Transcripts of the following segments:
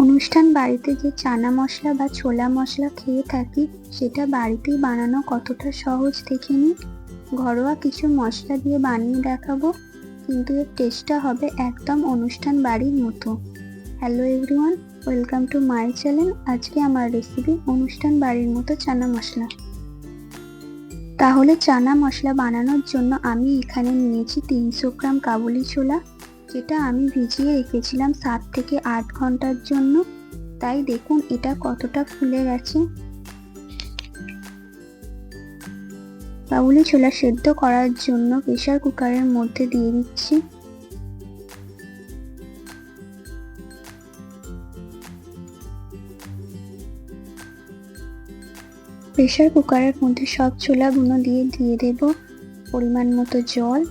অনুষ্ঠান বাড়িতে যে চানা মশলা বা ছোলা মশলা খেয়ে থাকি, সেটা বাড়িতেই বানানো কতটা সহজ দেখে নিই। ঘরোয়া কিছু মশলা দিয়ে বানিয়ে দেখাবো, কিন্তু এর টেস্টটা হবে একদম অনুষ্ঠান বাড়ির মতো। Hello everyone, welcome to my channel. আজকে আমার রেসিপি অনুষ্ঠান বাড়ির মতো চানা মশলা। তাহলে চানা মশলা বানানোর জন্য আমি এখানে নিয়েছি 300 গ্রাম কাবুলি ছোলা, যেটা আমি ভিজিয়ে রেখেছিলাম 7 থেকে 8 ঘন্টার জন্য। তাই দেখুন এটা কতটা ফুলে গেছে। কাবুলি ছোলা সেদ্ধ করার জন্য প্রেসার কুকারের মধ্যে দিয়ে দিচ্ছি। প্রেসার কুকারের মধ্যে সব ছোলাগুলো দিয়ে দেব পরিমাণ মতো জল,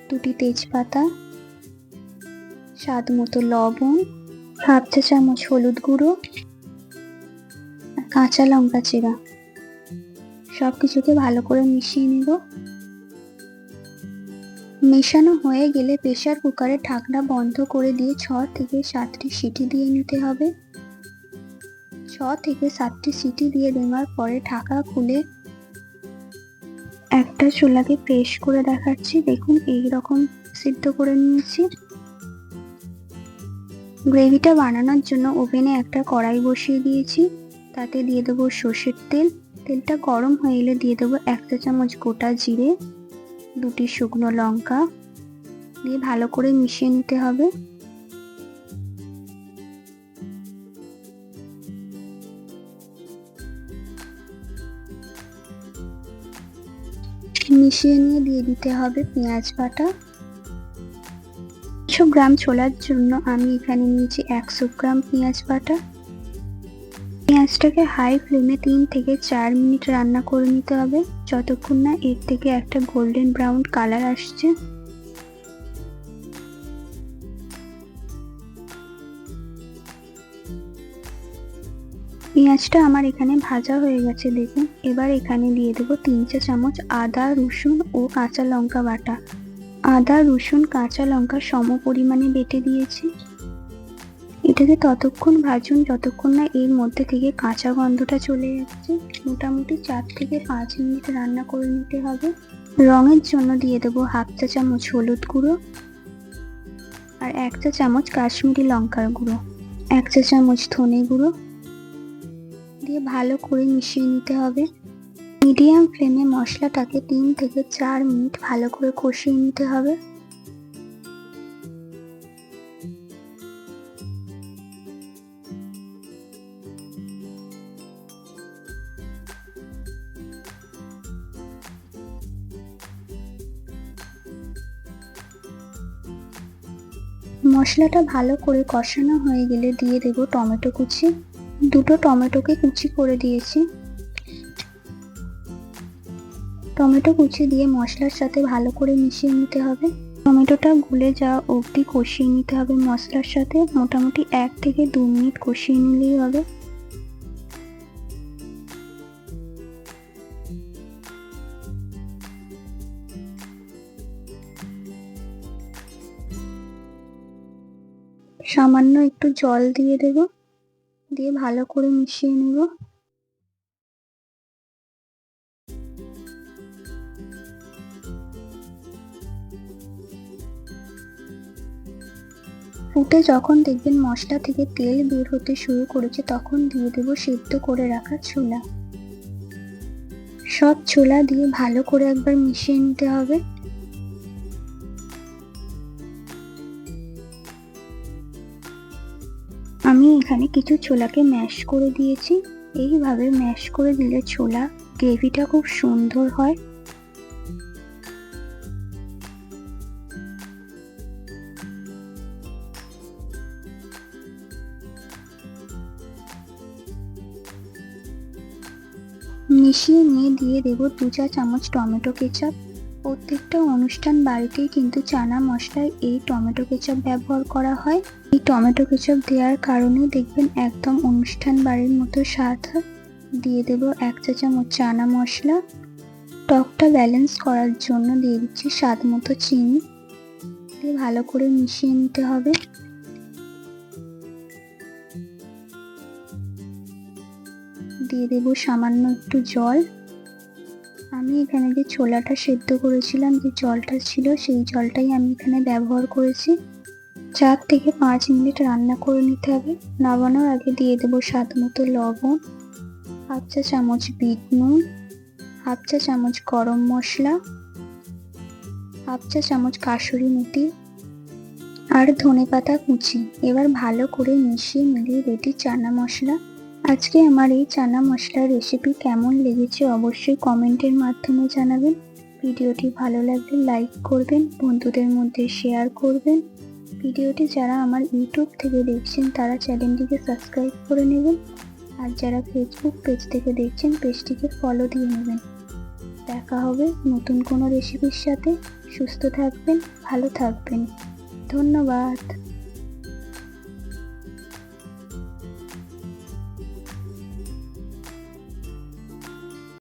দুটি তেজপাতা, স্বাদ মতো লবণ, হাফ চা চামচ হলুদ গুঁড়ো, কাঁচা লঙ্কা চেরা। সবকিছুকে ভালো করে মিশিয়ে নেব। মেশানো হয়ে গেলে প্রেসার কুকারের ঢাকনা বন্ধ করে দিয়ে 6 থেকে 7টি সিটি দিয়ে নিতে হবে। 6 থেকে 7টি সিটি দিয়ে দেওয়ার পরে ঢাকা খুলে একটা ছোলাকে প্রেস করে দেখাচ্ছি। দেখুন এই রকম সিদ্ধ করে নিয়েছি। গ্রেভিটা বানানোর জন্য ওভেনে একটা কড়াই বসিয়ে দিয়েছি। তাতে দিয়ে দেবো সর্ষের তেল। তেলটা গরম হয়ে এলে দিয়ে দেবো 1 চা চামচ গোটা জিরে, 2টি শুকনো লঙ্কা দিয়ে ভালো করে মিশিয়ে নিতে হবে। মিশিয়ে নিয়ে দিয়ে দিতে হবে পেঁয়াজ বাটা। 100 গ্রাম ছোলার জন্য আমি এখানে নিয়েছি 100 গ্রাম পেঁয়াজ বাটা। পেঁয়াজটাকে হাই ফ্লেমে 3 থেকে 4 মিনিট রান্না করে নিতে হবে, যতক্ষণ না এর থেকে একটা গোল্ডেন ব্রাউন কালার আসছে। পেঁয়াজটা আমার এখানে ভাজা হয়ে গেছে দেখুন। এবার এখানে দিয়ে দেবো 3 চা চামচ আদা, রসুন ও কাঁচা লঙ্কা বাটা। আদা, রসুন, কাঁচা লঙ্কা সম পরিমাণে বেটে দিয়েছি। এটাকে ততক্ষণ ভাজুন যতক্ষণ না এর মধ্যে থেকে কাঁচা গন্ধটা চলে যাচ্ছে। মোটামুটি 4 থেকে 5 মিনিট রান্না করে নিতে হবে। রঙের জন্য দিয়ে দেবো হাফ চা চামচ হলুদ গুঁড়ো আর 1 চা চামচ কাশ্মীরি লঙ্কার গুঁড়ো, 1 চা চামচ ধনে গুঁড়ো দিয়ে ভালো করে মিশিয়ে নিতে হবে। মিডিয়াম ফ্লেমে মশলাটাকে 3 থেকে 4 মিনিট ভালো করে কষিয়ে নিতে হবে। মশলাটা ভালো করে কষানো হয়ে গেলে দিয়ে দেব টমেটো কুচি। 2টো টমেটোকে কুচি করে দিয়েছি। টমেটো কুচি দিয়ে মশলার সাথে ভালো করে মিশিয়ে নিতে হবে। টমেটোটা গলে যাওয়া অবধি কষিয়ে নিতে হবে মশলার সাথে। মোটামুটি 1 থেকে 2 মিনিট কষিয়ে নিলেই হবে। সামান্য একটু জল দিয়ে দেব, দিয়ে ভালো করে মিশিয়ে নেব। ফুটে যখন দেখবেন মশলা থেকে তেল বের হতে শুরু করেছে, তখন দিয়ে দেব সেদ্ধ করে রাখা ছোলা। সব ছোলা দিয়ে ভালো করে একবার মিশিয়ে নিতে হবে। আমি এখানে কিছু ছোলাকে ম্যাশ করে দিয়েছি। এইভাবে ম্যাশ করে দিলে ছোলা গ্রেভিটা খুব সুন্দর হয়। মিশিয়ে নিয়ে দিয়ে দেব 2 চা চামচ টমেটো কেচাপ। প্রত্যেকটা অনুষ্ঠান বাড়িতেই কিন্তু চানা মশলায় এই টমেটো কেচাপ ব্যবহার করা হয়। এই টমেটো কেচাপ দেওয়ার কারণে দেখবেন একদম অনুষ্ঠান বাড়ির মতো স্বাদ হয়। দিয়ে দেব 1 চা চামচ চানা মশলা। টকটা ব্যালেন্স করার জন্য দিয়ে দিচ্ছি স্বাদ মতো চিনি। দিয়ে ভালো করে মিশিয়ে নিতে হবে। দিয়ে দেব সামান্য একটু জল। আমি এখানে যে ছোলাটা সেদ্ধ করেছিলাম, যে জলটা ছিল সেই জলটাই আমি এখানে ব্যবহার করেছি। 4 থেকে 5 মিনিট রান্না করে নিতে হবে। নামানোর আগে দিয়ে দেব স্বাদ মতো লবণ, হাফ চা চামচ বিট নুন, হাফ চা চামচ গরম মশলা, হাফ চা চামচ কাসুরি মেথি আর ধনেপাতা কুচি। এবার ভালো করে মিশিয়ে নিলে রেডি চানা মশলা। আজকে আমার এই চানা মশলার রেসিপি কেমন লেগেছে অবশ্যই কমেন্টের মাধ্যমে জানাবেন। ভিডিওটি ভালো লাগলে লাইক করবেন, বন্ধুদের মধ্যে শেয়ার করবেন। ভিডিওটি যারা আমার ইউটিউব থেকে দেখছেন তারা চ্যানেলটিকে সাবস্ক্রাইব করে নেবেন, আর যারা ফেসবুক পেজ থেকে দেখছেন পেজটিকে ফলো দিয়ে নেবেন। দেখা হবে নতুন কোনো রেসিপির সাথে। সুস্থ থাকবেন, ভালো থাকবেন। ধন্যবাদ।